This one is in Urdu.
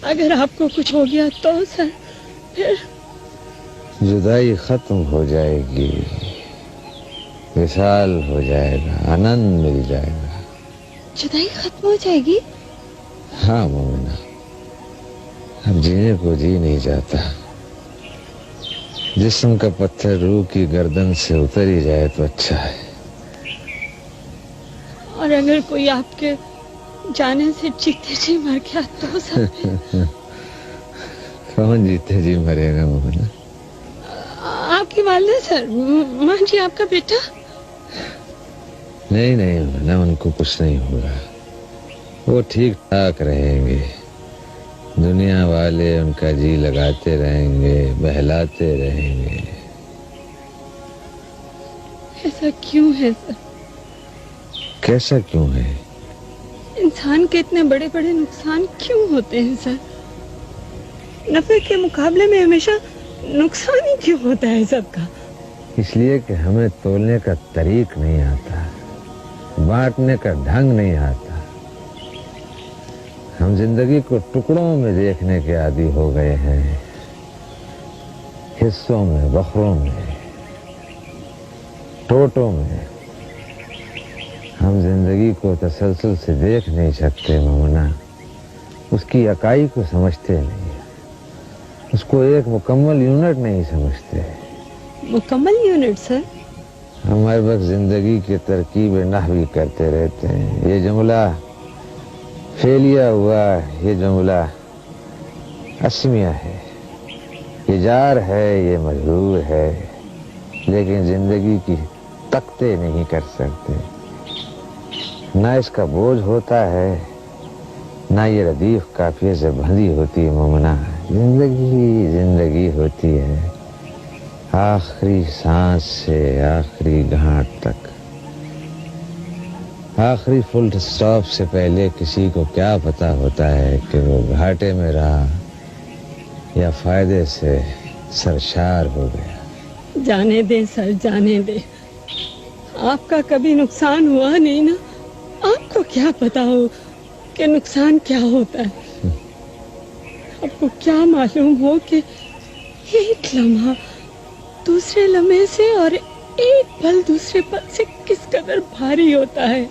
اگر آپ کو کچھ ہو گیا تو سر پھر جدائی ختم ہو جائے گی، وصال ہو جائے گا، آنند مل جائے گا۔ جدائی ختم ہو جائے گی؟ ہاں مومنہ، اب جینے کو جی نہیں جاتا۔ جسم کا پتھر روح کی گردن سے اتر ہی جائے تو اچھا ہے۔ اور اگر کوئی آپ کے جانے سے چیختے جی مر گیا تو سر کون جیتے جی مرے گا مومنہ؟ آپ کی والدہ سر، ماں جی آپ کا بیٹا۔ نہیں مومنہ، ان کو کچھ نہیں ہوگا، وہ ٹھیک ٹھاک رہیں گے۔ دنیا والے ان کا جی لگاتے رہیں گے، بہلاتے رہیں گے۔ ایسا کیوں ہے سر؟ کیسا کیوں ہے؟ انسان کے اتنے بڑے بڑے نقصان کیوں ہوتے ہیں سر؟ نفع کے مقابلے میں ہمیشہ نقصان ہی کیوں ہوتا ہے سب کا؟ اس لیے کہ ہمیں تولنے کا طریق نہیں آتا، بانٹنے کا ڈھنگ نہیں آتا۔ ہم زندگی کو ٹکڑوں میں دیکھنے کے عادی ہو گئے ہیں، حصوں میں، بخروں میں، ٹوٹوں میں۔ ہم زندگی کو تسلسل سے دیکھ نہیں سکتے مومنہ، اس کی اکائی کو سمجھتے نہیں، اس کو ایک مکمل یونٹ نہیں سمجھتے۔ مکمل یونٹ سر؟ ہم ہر وقت زندگی کی ترکیب نحوی کرتے رہتے ہیں۔ یہ جملہ فعلیہ ہوا، یہ جملہ اسمیہ ہے، یہ جار ہے، یہ مجرور ہے، لیکن زندگی کی تختے نہیں کر سکتے۔ نہ اس کا بوجھ ہوتا ہے، نہ یہ ردیف قافیے سے بندھی ہوتی ہے مومنہ۔ زندگی ہوتی ہے آخری سانس سے آخری گھاٹ تک۔ آخری فل سٹاپ سے پہلے کسی کو کیا پتا ہوتا ہے کہ وہ گھاٹے میں رہا یا فائدے سے سرشار ہو گیا۔ جانے دیں سر، جانے دیں۔ آپ کا کبھی نقصان ہوا نہیں نا، آپ کو کیا پتا ہو کہ نقصان کیا ہوتا ہے؟ آپ کو کیا معلوم ہو کہ ایک لمحہ دوسرے لمحے سے اور ایک پل دوسرے پل سے کس قدر بھاری ہوتا ہے؟